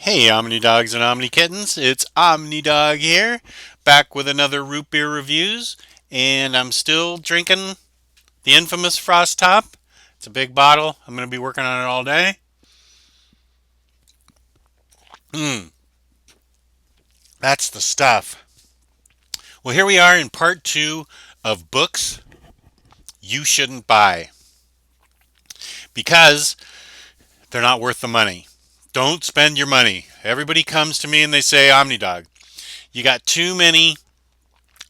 Hey, Omni Dogs and Omni Kittens, it's Omni Dog here, back with another root beer reviews, and I'm still drinking the infamous Frost Top. It's a big bottle. I'm going to be working on it all day. Mmm, that's the stuff. Well, here we are in part two of books you shouldn't buy because they're not worth the money. Don't spend your money. Everybody comes to me and they say, Omni Dog, you got too many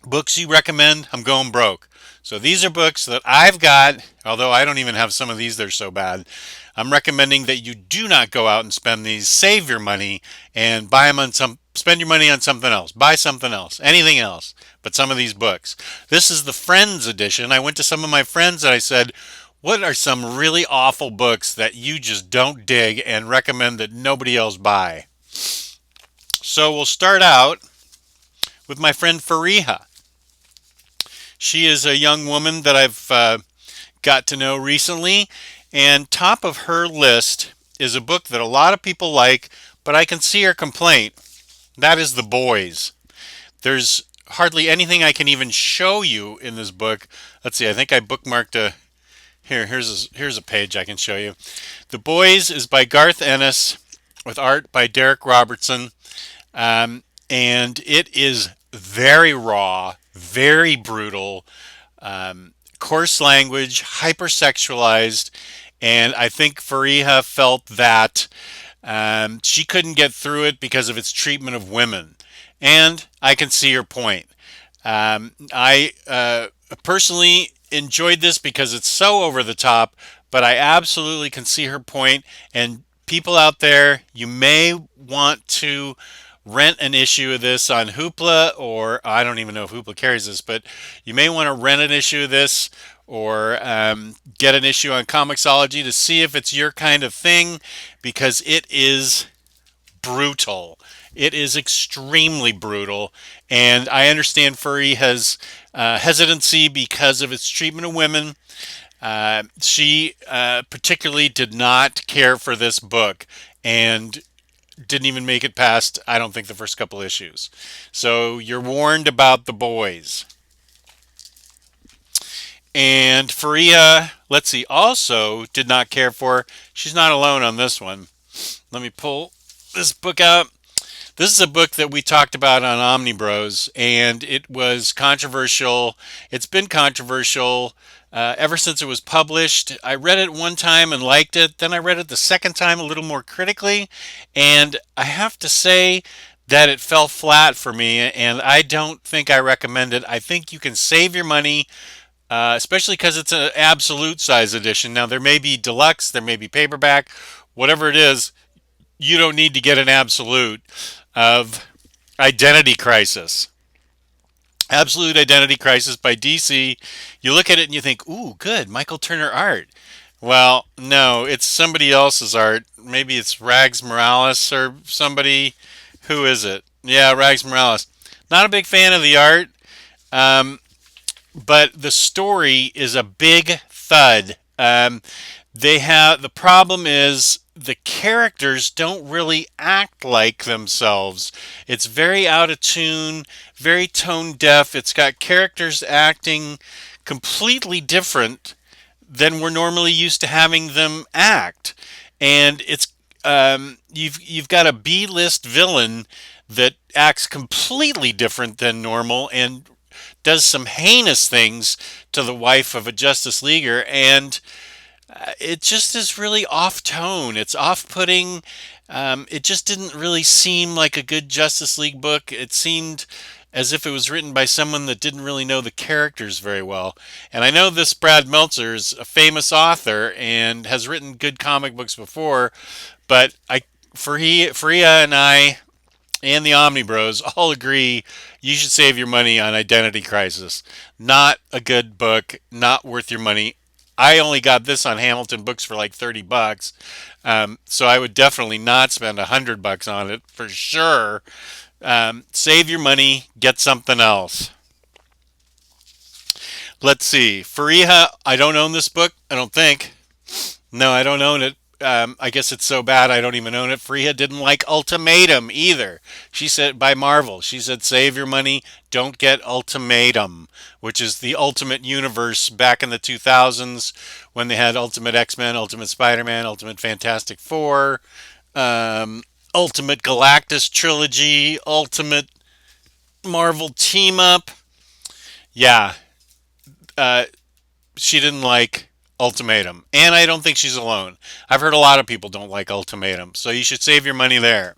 books you recommend. I'm going broke. So these are books that I've got, although I don't even have some of these, they're so bad. I'm recommending that you do not go out and spend these. Save your money and buy them on spend your money on something else. Buy something else, anything else, but some of these books. This is the Friends edition. I went to some of my friends and I said, what are some really awful books that you just don't dig and recommend that nobody else buy? So we'll start out with my friend Fariha. She is a young woman that I've got to know recently, and top of her list is a book that a lot of people like, but I can see her complaint. That is The Boys. There's hardly anything I can even show you in this book. Let's see, I think I bookmarked a. Here's a page I can show you. The Boys is by Garth Ennis with art by Derek Robertson. And it is very raw, very brutal, coarse language, hypersexualized, and I think Fariha felt that she couldn't get through it because of its treatment of women, and I can see her point. I personally enjoyed this because it's so over the top, but I absolutely can see her point. And people out there, you may want to rent an issue of this on Hoopla, or I don't even know if Hoopla carries this, but you may want to rent an issue of this or get an issue on Comixology to see if it's your kind of thing because it is brutal. It is extremely brutal, and I understand Furry has hesitancy because of its treatment of women. She particularly did not care for this book and didn't even make it past, I don't think, the first couple issues. So you're warned about The Boys. And Faria, let's see, also did not care for, she's not alone on this one. Let me pull this book out. This is a book that we talked about on Omnibros, and it was controversial. It's been controversial ever since it was published. I read it one time and liked it. Then I read it the second time a little more critically, and I have to say that it fell flat for me, and I don't think I recommend it. I think you can save your money, especially because it's an absolute size edition. Now, there may be deluxe, there may be paperback, whatever it is, you don't need to get an absolute of Identity Crisis. Absolute Identity Crisis by DC. You look at it and you think, ooh, good, Michael Turner art. Well, no, it's somebody else's art. Maybe it's Rags Morales or somebody. Who is it? Yeah, Rags Morales. Not a big fan of the art, um, but the story is a big thud. The problem is the characters don't really act like themselves. It's very out of tune, very tone deaf. It's got characters acting completely different than we're normally used to having them act, and you've got a B-list villain that acts completely different than normal and does some heinous things to the wife of a Justice Leaguer, and it just is really off tone. It's off putting. It just didn't really seem like a good Justice League book. It seemed as if it was written by someone that didn't really know the characters very well. And I know this Brad Meltzer is a famous author and has written good comic books before, but Faria and I and the Omni Bros all agree you should save your money on Identity Crisis. Not a good book, not worth your money. I only got this on Hamilton Books for like $30, so I would definitely not spend $100 on it for sure. Save your money, get something else. Let's see, Fariha. I don't own this book. I don't think. No, I don't own it. I guess it's so bad I don't even own it. Freya didn't like Ultimatum either. She said, by Marvel, she said, save your money, don't get Ultimatum, which is the Ultimate Universe back in the 2000s when they had Ultimate X-Men, Ultimate Spider-Man, Ultimate Fantastic Four, um, Ultimate Galactus trilogy, Ultimate Marvel team up. Yeah, uh, she didn't like Ultimatum. And I don't think she's alone. I've heard a lot of people don't like Ultimatum. So you should save your money there.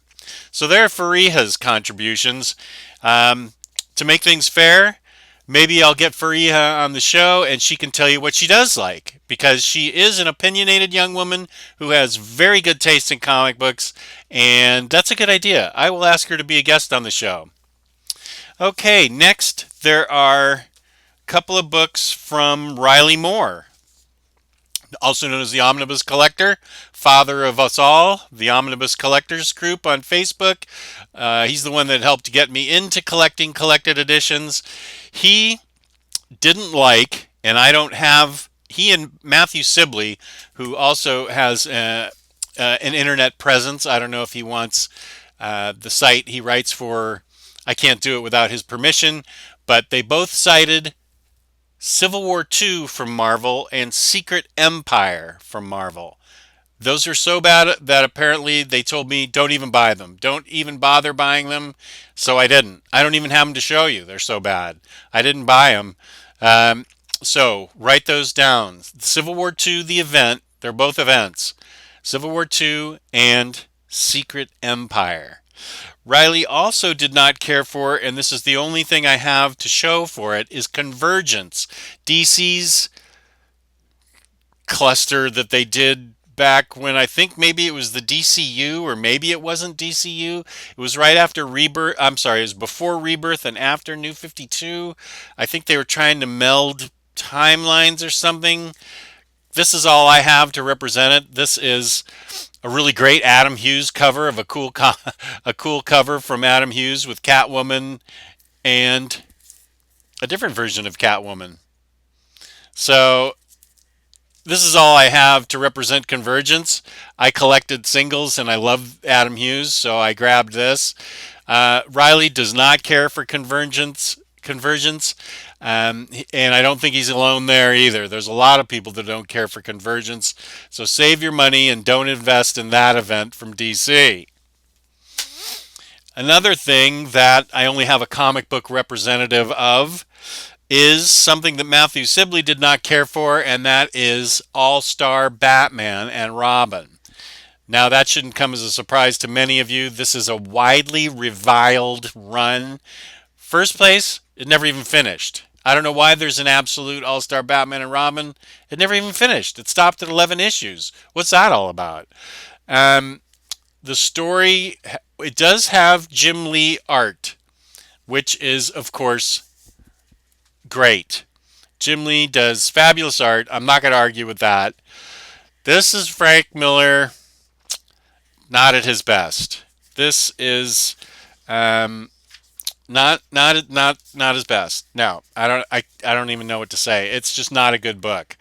So there are Fariha's contributions. Um, to make things fair, maybe I'll get Fariha on the show and she can tell you what she does like. Because she is an opinionated young woman who has very good taste in comic books. And that's a good idea. I will ask her to be a guest on the show. Okay, next there are a couple of books from Riley Moore, also known as the Omnibus Collector, father of us all, the Omnibus Collectors group on Facebook. He's the one that helped get me into collecting collected editions. He didn't like, and I don't have, he and Matthew Sibley, who also has an internet presence. I don't know if he wants the site he writes for. I can't do it without his permission, but they both cited Civil War II from Marvel and Secret Empire from Marvel. Those are so bad that apparently they told me don't even buy them. Don't even bother buying them. So I didn't. I don't even have them to show you. They're so bad. I didn't buy them. So write those down. Civil War II, the event. They're both events. Civil War II and Secret Empire. Riley also did not care for, and this is the only thing I have to show for it, is Convergence. DC's cluster that they did back when I think maybe it was the DCU or maybe it wasn't DCU. It was right after Rebirth. I'm sorry, it was before Rebirth and after New 52. I think they were trying to meld timelines or something. This is all I have to represent it. This is a really great Adam Hughes cover of a cool cover from Adam Hughes with Catwoman and a different version of Catwoman. So this is all I have to represent Convergence. I collected singles and I love Adam Hughes, so I grabbed this. Riley does not care for Convergence, and I don't think he's alone there either. There's a lot of people that don't care for Convergence, so save your money and don't invest in that event from DC. Another thing that I only have a comic book representative of is something that Matthew Sibley did not care for, and that is All-Star Batman and Robin. Now, that shouldn't come as a surprise to many of you. This is a widely reviled run. First place, it never even finished. I don't know why there's an absolute All-Star Batman and Robin. It never even finished. It stopped at 11 issues. What's that all about? The story, it does have Jim Lee art, which is, of course, great. Jim Lee does fabulous art. I'm not going to argue with that. This is Frank Miller, not at his best. This is not his best. No, I don't even know what to say. It's just not a good book.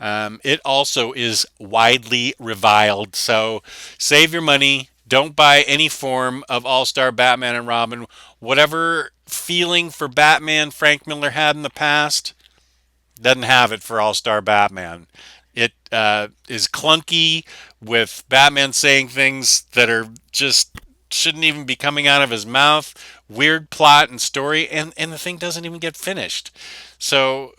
It also is widely reviled. So save your money. Don't buy any form of All-Star Batman and Robin. Whatever feeling for Batman Frank Miller had in the past, doesn't have it for All-Star Batman. It is clunky with Batman saying things that are just shouldn't even be coming out of his mouth. Weird plot and story, and the thing doesn't even get finished. So,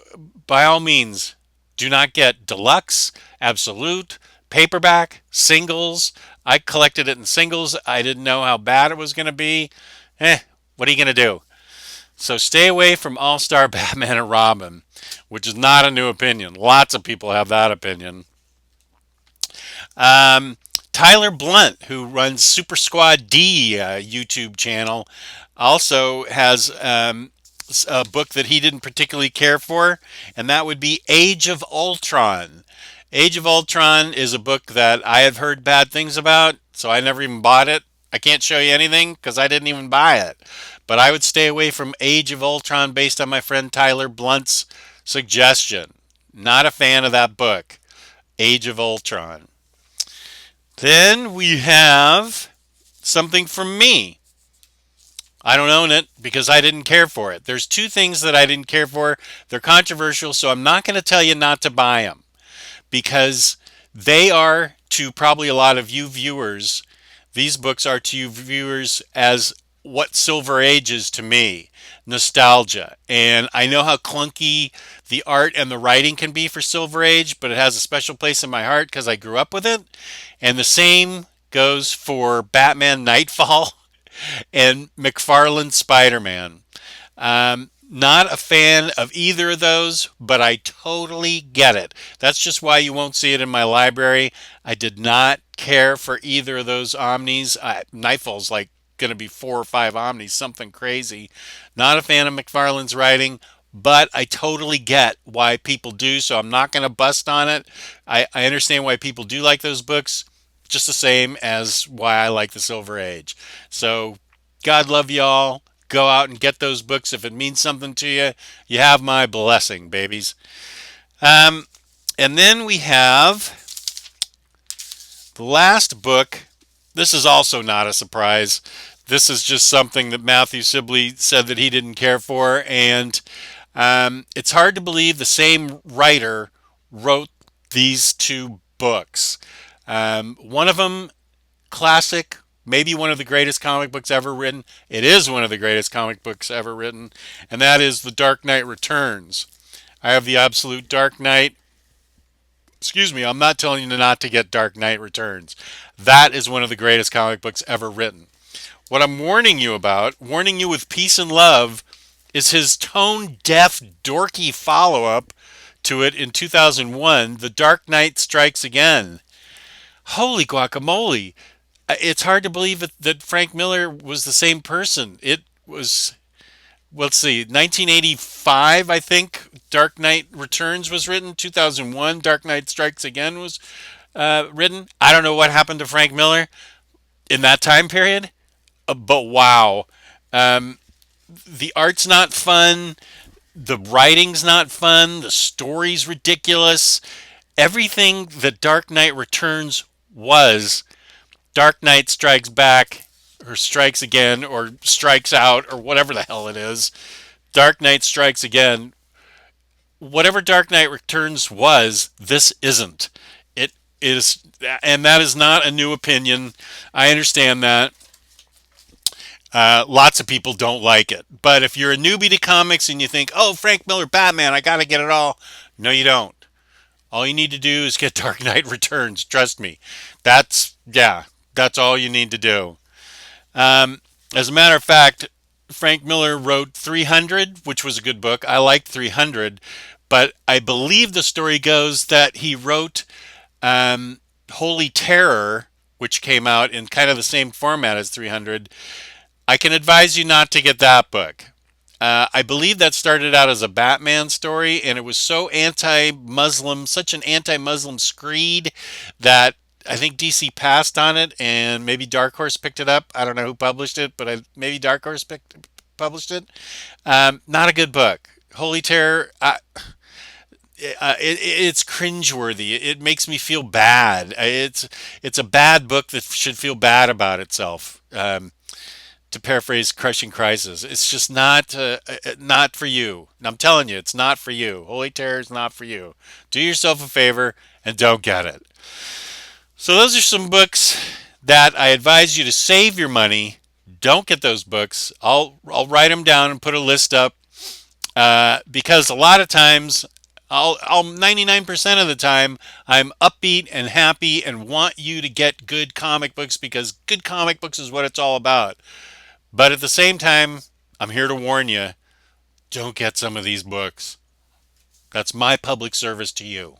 by all means, do not get deluxe, absolute, paperback, singles. I collected it in singles. I didn't know how bad it was going to be. What are you going to do? So stay away from All-Star Batman and Robin, which is not a new opinion. Lots of people have that opinion. Tyler Blunt, who runs Super Squad D YouTube channel, also has a book that he didn't particularly care for, and that would be Age of Ultron. Age of Ultron is a book that I have heard bad things about, so I never even bought it. I can't show you anything because I didn't even buy it. But I would stay away from Age of Ultron based on my friend Tyler Blunt's suggestion. Not a fan of that book, Age of Ultron. Then we have something from me. I don't own it because I didn't care for it. There's two things that I didn't care for. They're controversial, so I'm not going to tell you not to buy them because they are to probably a lot of you viewers. These books are to you viewers as what Silver Age is to me, nostalgia. And I know how clunky the art and the writing can be for Silver Age, but it has a special place in my heart because I grew up with it. And the same goes for Batman Nightfall and McFarlane's Spider-Man. Not a fan of either of those, but I totally get it. That's just why you won't see it in my library. I did not care for either of those Omnis. Nightfall's like going to be 4 or 5 Omnis, something crazy. Not a fan of McFarlane's writing, but I totally get why people do, so I'm not going to bust on it. I understand why people do like those books, just the same as why I like the Silver Age. So, God love y'all. Go out and get those books if it means something to you. You have my blessing, babies. Um, and then we have the last book. This is also not a surprise. This is just something that Matthew Sibley said that he didn't care for, and it's hard to believe the same writer wrote these two books. One of them, classic, maybe one of the greatest comic books ever written. It is one of the greatest comic books ever written, and that is The Dark Knight Returns. I have the absolute Dark Knight. Excuse me, I'm not telling you not to get Dark Knight Returns. That is one of the greatest comic books ever written. What I'm warning you about, warning you with peace and love, is his tone deaf, dorky follow up to it in 2001, The Dark Knight Strikes Again. Holy guacamole. It's hard to believe that Frank Miller was the same person. It was, let's see, 1985, I think, Dark Knight Returns was written. 2001, Dark Knight Strikes Again was written. I don't know what happened to Frank Miller in that time period, but wow. Um, the art's not fun. The writing's not fun. The story's ridiculous. Everything that Dark Knight Returns was, Dark Knight Strikes Back, or Strikes Again, or Strikes Out, or whatever the hell it is. Dark Knight Strikes Again. Whatever Dark Knight Returns was, this isn't. It is, and that is not a new opinion. I understand that. Lots of people don't like it. But if you're a newbie to comics and you think, oh, Frank Miller, Batman, I got to get it all. No, you don't. All you need to do is get Dark Knight Returns. Trust me. That's all you need to do. As a matter of fact, Frank Miller wrote 300, which was a good book. I liked 300, but I believe the story goes that he wrote Holy Terror, which came out in kind of the same format as 300. I can advise you not to get that book. I believe that started out as a Batman story, and it was so anti-Muslim, such an anti-Muslim screed that I think DC passed on it, and maybe Dark Horse picked it up. I don't know who published it, but maybe Dark Horse published it. Not a good book. Holy Terror. It's cringeworthy. It makes me feel bad. It's a bad book that should feel bad about itself. To paraphrase Crushing Crisis, it's just not for you. I'm telling you, it's not for you. Holy Terror is not for you. Do yourself a favor and don't get it. So those are some books that I advise you to save your money. Don't get those books. I'll write them down and put a list up because a lot of times, I'll 99% of the time, I'm upbeat and happy and want you to get good comic books because good comic books is what it's all about. But at the same time, I'm here to warn you, don't get some of these books. That's my public service to you.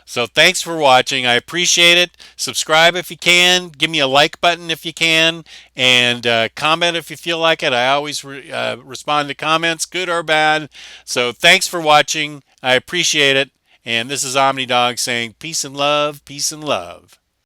So thanks for watching. I appreciate it. Subscribe if you can. Give me a like button if you can. And comment if you feel like it. I always respond to comments, good or bad. So thanks for watching. I appreciate it. And this is OmniDog saying peace and love, peace and love.